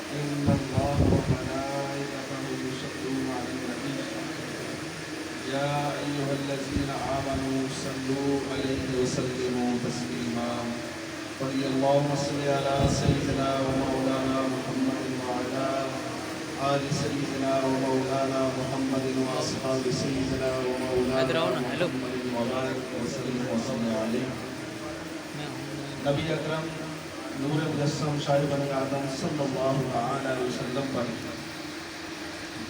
إن الله وملائكته يصلون على النبي يا أيها الذين آمنوا صلوا عليه وسلموا تسليما قل اللهم صل على سيدنا ومولانا محمد وعلى آل سيدنا ومولانا محمد وأصحاب سيدنا ومولانا محمد وبارك وسلم وصل عليه نبی اکرم نور مجسم شاہ بنی آدم صلی اللہ علیہ وسلم پر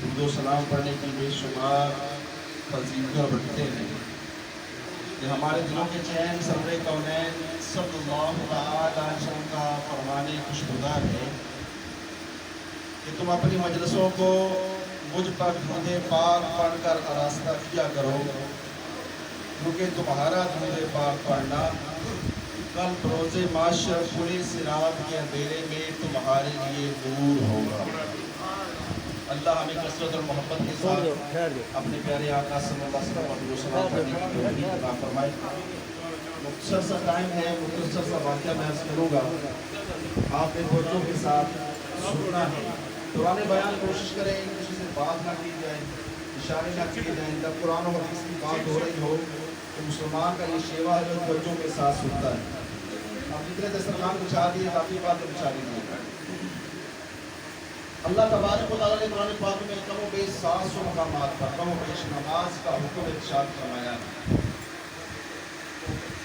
درود و سلام پڑھنے کی بے شمار فضیلتیں بڑھتے ہیں یہ ہمارے دلوں کے چین سرور کونین صلی اللہ علیہ وسلم کا فرمانے خوشگوار ہے کہ تم اپنی مجلسوں کو مجھ پر درود پاک پڑھ کر آراستہ کیا کرو کیونکہ تمہارا درود پاک پڑھنا کل بروز معاشر پورے صراط کے اندھیرے میں تمہارے لیے نور ہوگا۔ اللہ ہمیں کثرت اور محبت کے ساتھ اپنے پیارے آقا صلی اللہ علیہ وسلم علیہ وسلم کرنے کی توفیق عطا فرمائے۔ مختصر سا ٹائم ہے، مختصر سا واقعہ میں عرض کروں گا، آپ نے توجہ کے ساتھ سننا ہے۔ قرآن بیان کوشش کریں کسی سے بات نہ کی جائے، اشارے نہ کیے جائیں۔ جب قرآن و حدیث کی بات ہو رہی ہو تو مسلمان کا یہ شیوا ہے جو توجہ کے ساتھ سنتا ہے۔ اب جتنے دسترخوان بچھا دیے باقی باتیں بچھا دیجیے۔ اللہ تبارک و تعالیٰ نے قرآن پاک میں کم و بیش 700 مقامات پر کم و بیش نماز کا حکم ارشاد فرمایا ہے،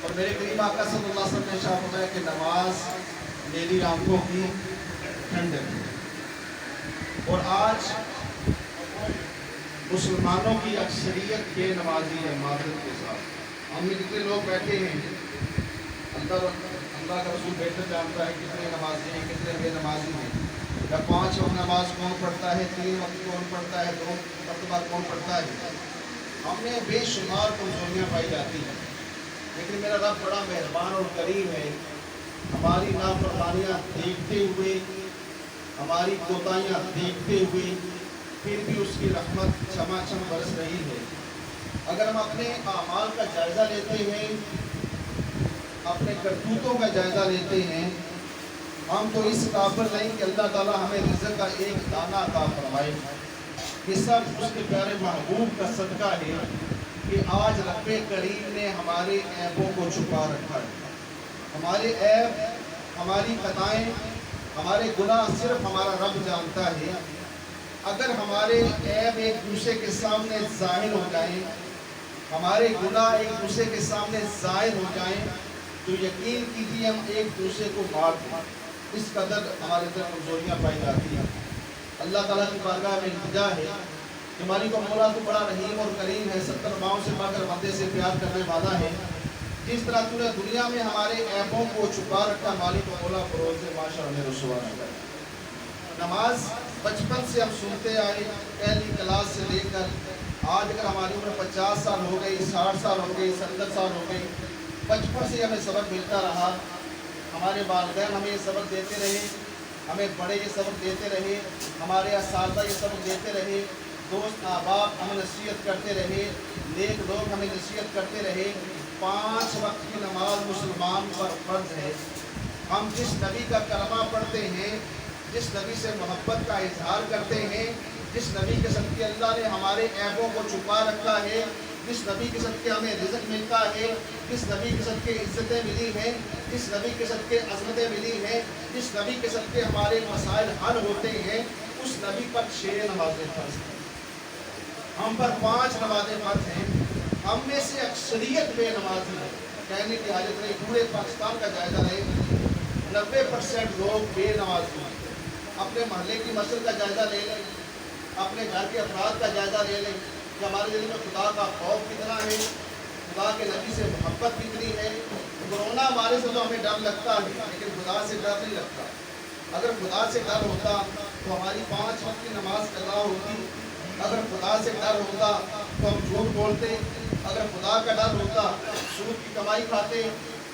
اور میرے کریم آقا صلی اللہ علیہ وسلم نے ارشاد فرمایا کہ نماز میری آنکھوں کی ٹھنڈک ہے۔ اور آج مسلمانوں کی اکثریت بے نمازی ہے۔ معذرت کے ساتھ ہم میں جتنے لوگ بیٹھے ہیں، اللہ کا رسول بہتر جانتا ہے کتنے نمازی ہیں کتنے بے نمازی ہیں، یا 5 وقت نماز کون پڑھتا ہے، 3 وقت کون پڑھتا ہے، 2 مرتبہ کون پڑھتا ہے۔ ہم نے بے شمار کمزوریاں پائی جاتی ہیں، لیکن میرا رب بڑا مہربان اور کریم ہے، ہماری نافرمانیاں دیکھتے ہوئے، ہماری کوتاہیاں دیکھتے ہوئے پھر بھی اس کی رحمت چھما چھم برس رہی ہے۔ اگر ہم اپنے اعمال کا جائزہ لیتے ہیں، اپنے کرتوتوں کا جائزہ لیتے ہیں، ہم تو اس قابل نہیں کہ اللہ تعالیٰ ہمیں رزق کا ایک دانہ عطا فرمائے۔ یہ سب اس کے پیارے محبوب کا صدقہ ہے کہ آج رب کریم نے ہمارے عیبوں کو چھپا رکھا ہے۔ ہمارے عیب، ہماری خطائیں، ہمارے گناہ صرف ہمارا رب جانتا ہے۔ اگر ہمارے عیب ایک دوسرے کے سامنے ظاہر ہو جائیں، ہمارے گناہ ایک دوسرے کے سامنے ظاہر ہو جائیں تو یقین کیجیے ہم ایک دوسرے کو مار دیں، اس قدر ہمارے اندر کمزوریاں پائی جاتی ہیں۔ اللہ تعالیٰ کی بارگاہ میں التجا ہے کہ ہماری کو مولا تو بڑا رحیم اور کریم ہے، 70 ماؤں سے بڑھ کر بندے سے پیار کرنے والا ہے۔ جس طرح تو نے دنیا میں ہمارے عیبوں کو چھپا رکھا، مالک و مولا فروز معاشر ہمیں رسوا نہ کرے۔ نماز بچپن سے ہم سنتے آئے، پہلی کلاس سے لے کر آج اگر ہماری عمر 50 سال ہو گئی، 60 سال ہو گئی، 70 سال ہو گئی، بچپن سے ہمیں سبق ملتا رہا۔ ہمارے والدین ہمیں یہ سبق دیتے رہے، ہمیں بڑے یہ سبق دیتے رہے، ہمارے اساتذہ یہ سبق دیتے رہے، دوست احباب ہمیں نصیحت کرتے رہے، نیک لوگ ہمیں نصیحت کرتے رہے۔ 5 وقت کی نماز مسلمان پر فرض ہے۔ ہم جس نبی کا کلمہ پڑھتے ہیں، جس نبی سے محبت کا اظہار کرتے ہیں، جس نبی کے صدقے اللہ نے ہمارے عیبوں کو چھپا رکھا ہے، جس نبی کے صدقے ہمیں رزق ملتا ہے، جس نبی کے صدقے عزتیں ملی ہیں، جس نبی کے صدقے عظمتیں ملی ہیں، جس نبی کے صدقے ہمارے مسائل حل ہوتے ہیں، اس نبی پر 6 نمازیں فرض ہیں۔ ہم پر 5 نمازیں فرض ہیں۔ ہم میں سے اکثریت بے نمازی ہے، کہنے کی حاجت نہیں، پورے پاکستان کا جائزہ لیں، 90% لوگ بے نمازی ہیں۔ اپنے محلے کی مسجد کا جائزہ لے لیں، اپنے گھر کے افراد کا جائزہ لے لیں کہ ہمارے دل میں خدا کا خوف کتنا ہے، خدا کے نبی سے محبت کتنی ہے۔ کورونا وائرس سے تو ہمیں ڈر لگتا ہے، لیکن خدا سے ڈر نہیں لگتا۔ اگر خدا سے ڈر ہوتا تو ہماری 5 وقت کی نماز قضا ہوتی، اگر خدا سے ڈر ہوتا تو ہم جھوٹ بولتے، اگر خدا کا ڈر ہوتا سود کی کمائی کھاتے،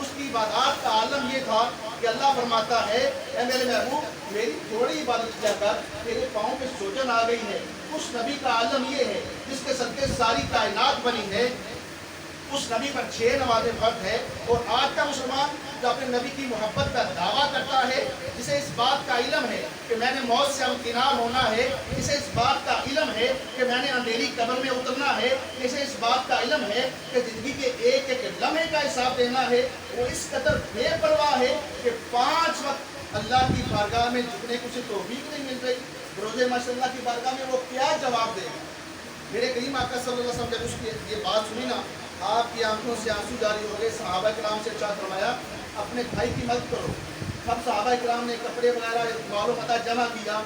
اس کی عبادات کا عالم یہ تھا کہ اللہ فرماتا ہے اے میرے محبوب میری تھوڑی عبادت کیا کر، تیرے پاؤں پہ سوجن آ گئی ہے۔ اس نبی کا عالم یہ ہے جس کے صدقے ساری کائنات بنی ہے، اس نبی پر 6 نمازیں فرض ہے۔ اور آج کا مسلمان جو اپنے نبی کی محبت کا دعویٰ کرتا ہے، جسے اس بات کا علم ہے کہ میں نے موت سے امکنار ہونا ہے، جسے اس بات کا علم ہے کہ میں نے اندھیری قبر میں اترنا ہے، جسے اس بات کا علم ہے کہ زندگی کے ایک ایک لمحے کا حساب دینا ہے، وہ اس قدر بے پرواہ ہے کہ 5 وقت اللہ کی بارگاہ میں جھکنے کو اسے توفیق نہیں مل رہی، روز محشر اللہ کی بارگاہ میں وہ کیا جواب دے گا؟ میرے کریم آقا صلی اللہ علیہ وسلم جب اس کی یہ بات سنی نا، آپ کی آنکھوں سے آنسو جاری ہو گئے۔ صحابہ کرام سے ارشاد فرمایا اپنے بھائی کی مدد کرو۔ سب صحابہ کرام نے کپڑے وغیرہ مال و متاع جمع کیا،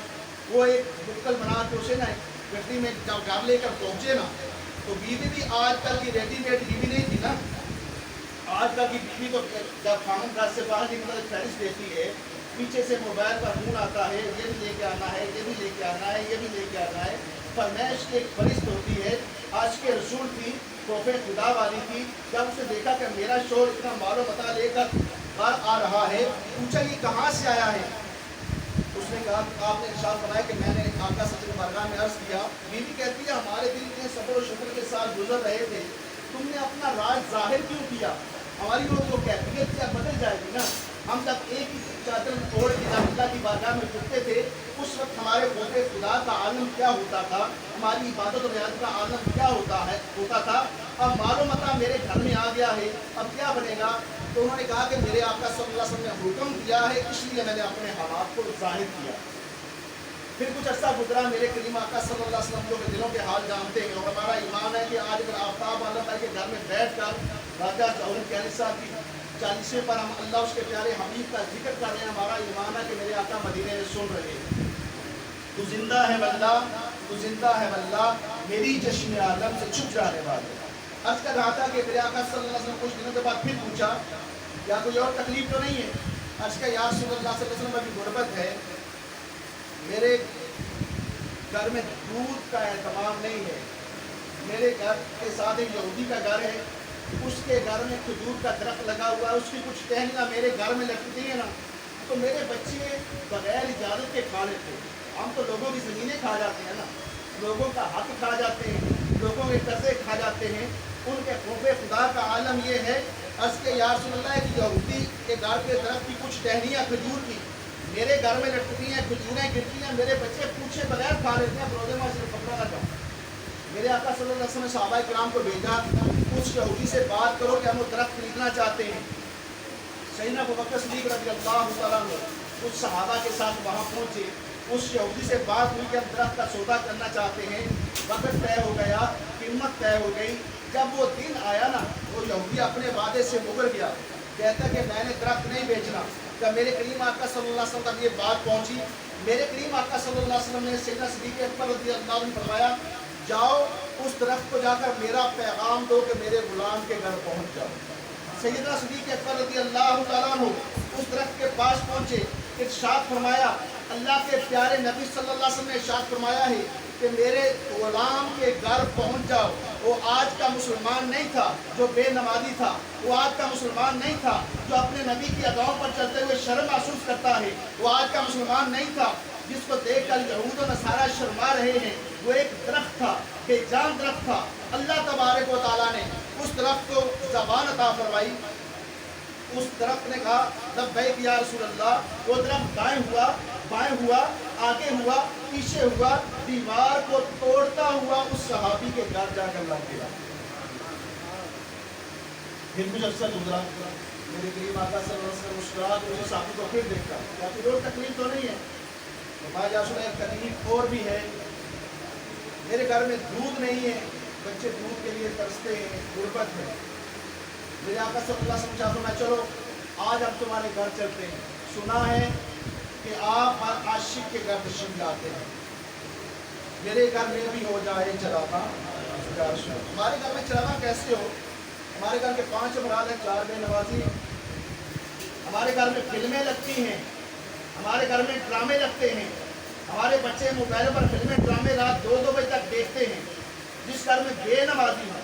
وہ ایک بکل بنا کے اسے نا گڈی میں جب گھر لے کر پہنچے نا، تو بیوی بھی آج کل کی ریڈی میڈ بیوی نہیں تھی نا۔ آج کل کی بیوی تو جب خامن گھر سے باہر نکلنے کی فہرست دیتی ہے، پیچھے سے موبائل پر فون آتا ہے، یہ بھی لے کے آنا ہے، یہ بھی لے کے آنا ہے، یہ بھی لے کے آنا ہے۔ فرمائش کی ایک فہرست ہوتی ہے، آج کے رسول تھی، خوف خدا والی تھی۔ جب اسے دیکھا کہ میرا شوہر اتنا مال و متاع لے کر باہر آ رہا ہے، پوچھا یہ کہاں سے آیا ہے؟ اس نے کہا آپ نے ارشاد فرمایا کہ میں نے آقا صلی اللہ علیہ وسلم کی بارگاہ میں عرض کیا۔ بیوی کہتی ہے ہمارے دل اتنے صبر و شکر کے ساتھ گزر رہے تھے، تم نے اپنا راز ظاہر کیوں کیا؟ ہماری وہ جو کیفیت کیا بدل جائے گی نا۔ ہم جب ایک ہی چادر اوڑھ کے جب اللہ کی بارگاہ میں جھکتے تھے، اس وقت ہمارے خوف خدا کا عالم کیا ہوتا تھا، ہماری عبادت و ریاضت کا عالم کیا ہوتا تھا۔ اب مال و متاع میرے گھر میں آ گیا ہے، اب کیا بنے گا؟ تو انہوں نے کہا کہ میرے آقا صلی اللہ علیہ وسلم نے حکم دیا ہے، اس لیے میں نے اپنے حالات کو ظاہر کیا۔ پھر کچھ عرصہ گزرا، میرے کریم آقا صلی اللہ علیہ وسلم جو کہ دلوں کے حال جانتے ہیں، اور ہمارا ایمان ہے کہ آج اگر آفتاب والا بھائی کے گھر میں بیٹھ کر راجہ جوہر کیانی صاحب کی 40ویں پر ہم اللہ اس کے پیارے حبیب کا ذکر کر رہے ہیں، ہمارا ایمان ہے کہ میرے آقا مدینے میں سن رہے ہیں۔ تو زندہ ہے واللہ، تو زندہ ہے واللہ، میری چشم عالم سے چھپ جانے والے۔ عرض کر رہا تھا کہ میرے آقا صلی اللہ علیہ وسلم کچھ دنوں کے بعد پھر پوچھا یا کوئی اور تکلیف تو نہیں ہے؟ عرض کر یا رسول اللہ صلی اللہ علیہ وسلم ابھی غربت ہے، میرے گھر میں دودھ کا اہتمام نہیں ہے، میرے گھر کے ساتھ ایک یہودی کا گھر ہے، اس کے گھر میں کھجور کا درخت لگا ہوا ہے، اس کی کچھ ٹہنیاں میرے گھر میں لٹکتی ہیں نا، تو میرے بچے بغیر اجازت کے کھا لیتے ہیں۔ ہم تو لوگوں کی زمینیں کھا جاتے ہیں نا، لوگوں کا حق کھا جاتے ہیں، لوگوں کے قرضے کھا جاتے ہیں۔ ان کے خوف خدا کا عالم یہ ہے، عرض کہ یا رسول اللہ کہ یہودی کے گھر کے درخت کی کچھ ٹہنیاں کھجور کی میرے گھر میں لٹکتی ہیں، کھجوریں گرتی ہیں، میرے بچے پوچھے بغیر کھا لیتے ہیں، روزے میں صرف پکڑا نہ جاؤ۔ میرے آقا صلی اللہ علیہ وسلم نے صحابہ کرام کو بھیجا، اس یہودی سے بات کرو کہ ہم وہ درخت خریدنا چاہتے ہیں۔ سیدنا ابوبکر صدیق رضی اللہ تعالیٰ عنہ اس صحابہ کے ساتھ وہاں پہنچے، اس یہودی سے بات ہوئی کہ ہم درخت کا سودا کرنا چاہتے ہیں۔ وقت طے ہو گیا، قیمت طے ہو گئی۔ جب وہ دن آیا نا، وہ یہودی اپنے وعدے سے مکر گیا، کہتا کہ میں نے درخت نہیں بیچنا۔ جب میرے کریم آقا صلی اللہ علیہ وسلم تک یہ بات پہنچی، میرے کریم آقا صلی اللہ علیہ وسلم نے سیدنا صدیق اکبر رضی اللہ عنہ فرمایا جاؤ اس درخت کو جا کر میرا پیغام دو کہ میرے غلام کے گھر پہنچ جاؤ۔ سیدنا صدیق اکبر رضی اللہ تعالیٰ عنہ اس درخت کے پاس پہنچے، ارشاد فرمایا، اللہ کے پیارے نبی صلی اللہ علیہ وسلم نے ارشاد فرمایا ہے کہ میرے غلام کے گھر پہنچ جاؤ۔ وہ آج کا مسلمان نہیں تھا جو بے نمازی تھا، وہ آج کا مسلمان نہیں تھا جو اپنے نبی کی اداؤں پر چلتے ہوئے شرم محسوس کرتا ہے، وہ آج کا مسلمان نہیں تھا جس کو دیکھ کر یہود و نصارہ شرما رہے ہیں۔ وہ ایک درخت تھا، بے جان درخت تھا۔ اللہ تبارک و تعالیٰ نے اس درخت کو زبان عطا فرمائی۔ اس درخت نے کہا لبیک یا رسول اللہ۔ وہ درخت دائیں ہوا، بائیں ہوا، آگے ہوا، پیچھے ہوا، دیوار کو توڑتا ہوا اس صحابی کے گھر جا کر لگ گیا۔ پھر کچھ عرصہ گزرا، میرے کریم آقا صلی اللہ علیہ وسلم مسکرا کے اس صحابی کو پھر دیکھا، کیا کوئی اور تکلیف تو نہیں ہے؟ فرمایا یا رسول اللہ ایک تکلیف اور بھی ہے، میرے گھر میں دودھ نہیں ہے، بچے دودھ کے لیے ترستے ہیں، غربت ہے۔ میرے آقا صلی اللہ علیہ وسلم چاہتا ہوں میں چلو آج ہم تمہارے گھر چلتے ہیں، سنا ہے کہ آپ ہر عاشق کے گھر تشریف لاتے ہیں، میرے گھر میں بھی ہو جائے چلانا۔ ہمارے گھر میں چلانا کیسے ہو؟ ہمارے گھر کے 5 افراد ہیں، 4 بے نوازی ہیں، ہمارے گھر میں فلمیں لگتی ہیں، ہمارے گھر میں ڈرامے لگتے ہیں، ہمارے بچے موبائل پر فلمیں ڈرامے رات 2-2 بجے تک دیکھتے ہیں۔ جس گھر میں بے نمازی ہوں،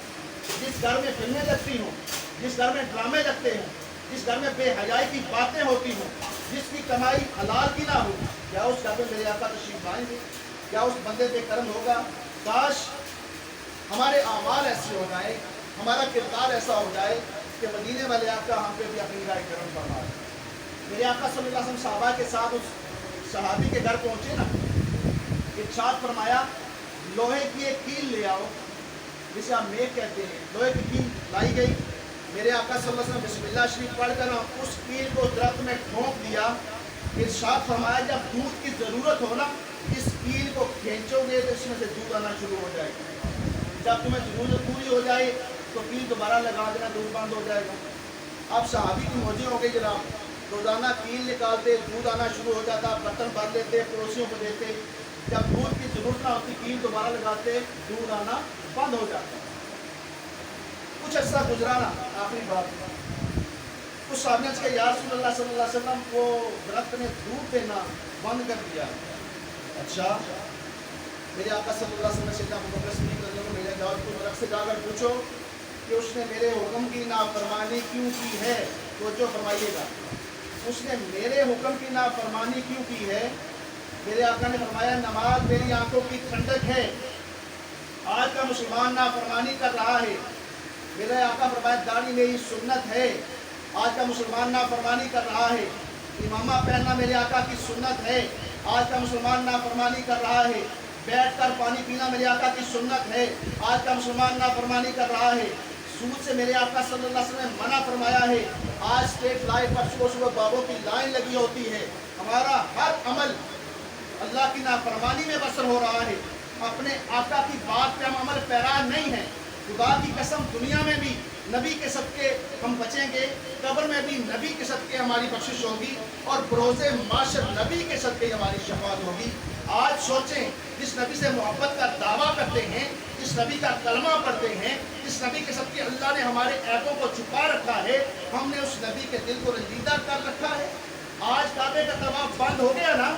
جس گھر میں فلمیں لگتی ہوں، جس گھر میں ڈرامے لگتے ہیں، جس گھر میں بے حیائی کی باتیں ہوتی ہوں، جس کی کمائی حلال کی نہ ہو، کیا اس گھر میں میرے آقا تشریف لائیں گے؟ کیا اس بندے پہ کرم ہوگا؟ کاش ہمارے اعمال ایسے ہو جائیں، ہمارا کردار ایسا ہو جائے کہ مدینے والے آقا ہم پہ بھی اپنی نگاہ کرم فرمائے۔ میرے آقا صلی اللہ علیہ وسلم صحابہ کے ساتھ اس صحابی کے گھر پہنچے نا، ارشاد فرمایا لوہے کی ایک کیل لے آؤ، جسے آپ میک کہتے ہیں، لوہے کی کیل لائی گئی۔ میرے آقا صلی اللہ علیہ وسلم بسم اللہ شریف پڑھ کر اس کیل کو درخت میں ٹھونک دیا۔ ارشاد فرمایا جب دودھ کی ضرورت ہو نا، اس کیل کو کھینچو گے تو اس میں سے دودھ آنا شروع ہو جائے گا۔ جب تمہیں ضرورت پوری ہو جائے تو کیل دوبارہ لگا دینا، دودھ بند ہو جائے گا۔ اب صحابی کی موجیں ہو گئی جناب، روزانہ کیل نکالتے، دودھ آنا شروع ہو جاتا، برتن بھر لیتے، پڑوسیوں کو دیتے۔ جب دودھ کی ضرورت نہ ہوتی کیل دوبارہ لگاتے، دودھ آنا بند ہو جاتا۔ کچھ عرصہ گزرا نا، آخری بات اس صاحب نے کہا یا رسول اللہ صلی اللہ علیہ وسلم کو درخت نے دودھ دینا بند کر دیا۔ اچھا، میرے آقا صلی اللہ علیہ وسلم نے سیدنا ابوبکر صدیق رضی اللہ عنہ کو بھیجا، جاؤ اس درخت سے جا کر پوچھو کہ اس نے میرے حکم کی نافرمانی کیوں کی ہے؟ توجہ فرمائیے گا، اس نے میرے حکم کی نافرمانی کیوں کی ہے؟ میرے آقا نے فرمایا نماز میری آنکھوں کی ٹھنڈک ہے، آج کا مسلمان نافرمانی کر رہا ہے۔ میرے آقا فرمایا داڑھی میری سنت ہے، آج کا مسلمان نافرمانی کر رہا ہے۔ امامہ پہننا میرے آقا کی سنت ہے، آج کا مسلمان نافرمانی کر رہا ہے۔ بیٹھ کر پانی پینا میرے آقا کی سنت ہے، آج کا مسلمان نافرمانی کر رہا ہے۔ سود سے میرے آقا صلی اللہ علیہ وسلم نے منع فرمایا ہے۔ آج اسٹیٹ لائٹ پر صبح صبح بابوں کی لائن لگی ہوتی ہے۔ ہمارا ہر عمل اللہ کی نافرمانی میں بسر ہو رہا ہے، اپنے آقا کی بات پہ ہم عمل پیرا نہیں ہیں۔ خدا کی قسم دنیا میں بھی نبی کے صدقے ہم بچیں گے، قبر میں بھی نبی کے صدقے ہماری بخشش ہوگی، اور بروز معاشر نبی کے صدقے ہماری شفاعت ہوگی۔ آج سوچیں، جس نبی سے محبت کا دعویٰ کرتے ہیں، جس نبی کا کلمہ پڑھتے ہیں، جس نبی کے صدقے اللہ نے ہمارے عیبوں کو چھپا رکھا ہے، ہم نے اس نبی کے دل کو رنجیدہ کر رکھا ہے۔ آج کعبے کا طواف بند ہو گیا نا،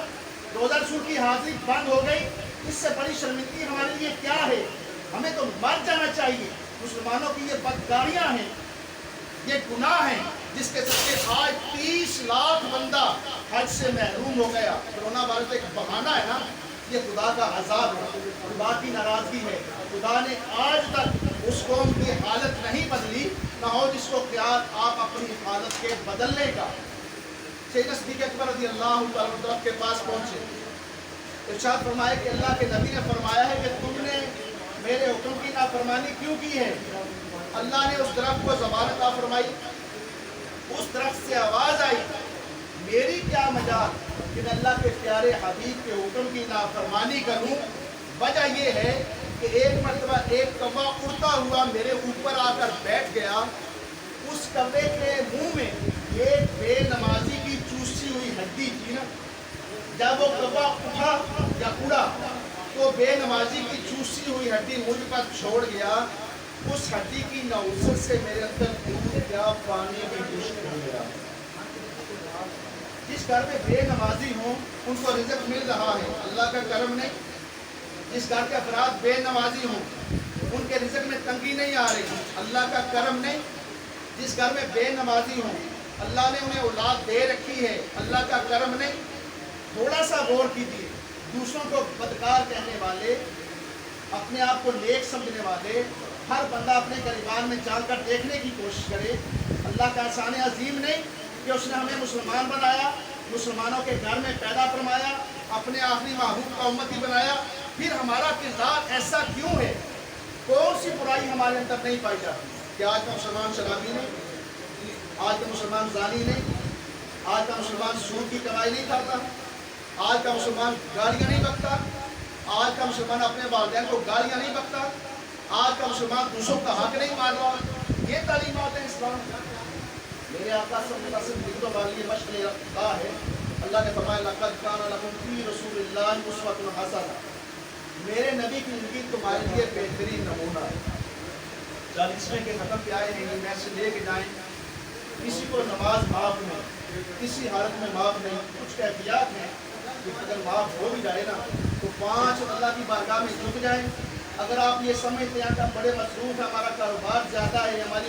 روزہ رسول کی حاضری بند ہو گئی، اس سے بڑی شرمندگی ہمارے لیے کیا ہے؟ ہمیں تو مر جانا چاہیے۔ مسلمانوں کی یہ بدکاریاں ہیں، یہ گناہ ہیں، جس کے صدقے آج 30 لاکھ بندہ حج سے محروم ہو گیا۔ کرونا وائرس ایک بہانہ ہے نا، یہ خدا کا عذاب ہے، خدا کی ناراضگی ہے۔ خدا نے آج تک اس قوم کی حالت نہیں بدلی، نہ ہو جس کو خیال آپ اپنی حالت کے بدلنے کا۔ سیدنا صدیق اکبر رضی اللہ عنہ کے پاس پہنچے، ارشاد فرمایا کہ اللہ کے نبی نے فرمایا ہے کہ تم نے میرے حکم کی نافرمانی کیوں کی ہے؟ اللہ نے اس درخت کو زبان عطا فرمائی، اس درخت سے آواز آئی، میری کیا مجال کہ میں اللہ کے پیارے حبیب کے حکم کی نافرمانی کروں؟ وجہ یہ ہے کہ ایک مرتبہ ایک کوا اڑتا ہوا میرے اوپر آ کر بیٹھ گیا، اس کوے کے منہ میں ایک بے نمازی کی چوسی ہوئی ہڈی تھی نا، جب وہ کوا اٹھا یا اڑا تو بے نمازی کی چوسی ہوئی ہڈی مجھ پر چھوڑ گیا، اس ہڈی کی نوسط سے میرے اندر دودھ کیا پانی بھی خشک ہو گیا۔ جس گھر میں بے نمازی ہوں ان کو رزق مل رہا ہے، اللہ کا کرم نہیں۔ جس گھر کے افراد بے نمازی ہوں ان کے رزق میں تنگی نہیں آ رہی، اللہ کا کرم نہیں۔ جس گھر میں بے نمازی ہوں اللہ نے انہیں اولاد دے رکھی ہے، اللہ کا کرم نہیں۔ تھوڑا سا غور کیجیے، دوسروں کو بدکار کہنے والے، اپنے آپ کو نیک سمجھنے والے، ہر بندہ اپنے گریبان میں جان کر دیکھنے کی کوشش کرے۔ اللہ کا احسان عظیم نہیں کہ اس نے ہمیں مسلمان بنایا، مسلمانوں کے گھر میں پیدا فرمایا، اپنے آخری محبوب کا امتی بنایا، پھر ہمارا کردار ایسا کیوں ہے؟ کون سی برائی ہمارے اندر نہیں پائی جاتی؟ کہ آج کا مسلمان شرابی نہیں، آج کا مسلمان زانی نہیں، آج کا مسلمان سود کی کمائی نہیں کرتا، آج کا مسلمان گالیاں نہیں بکتا، آج کا مسلمان اپنے والدین کو گالیاں نہیں بکتا، آج کا مسلمان دوسروں کا حق نہیں مان رہا۔ یہ تعلیمات ہیں اسلام۔ میرے آقا صلی اللہ علیہ وسلم لکھنے والی مشق اللہ ہے، اللہ نے فرمایا لقد کان لکم فی رسول اللہ اسوۃ حسنہ، میرے نبی کی زندگی تمہارے لیے بہترین نمونہ ہے۔ 40ویں کے ختم پہ آئے ہیں، میں سے لے کے جائیں، کسی کو نماز معاف نہیں، کسی حالت میں معاف نہیں۔ کچھ کیفیات ہیں کہ اگر معاف ہو بھی جائے نا تو 5 اللہ کی بارگاہ میں جھک جائیں۔ اگر آپ یہ سمجھتے ہیں کہ ہم بڑے مصروف ہیں، ہمارا کاروبار زیادہ ہے، ہماری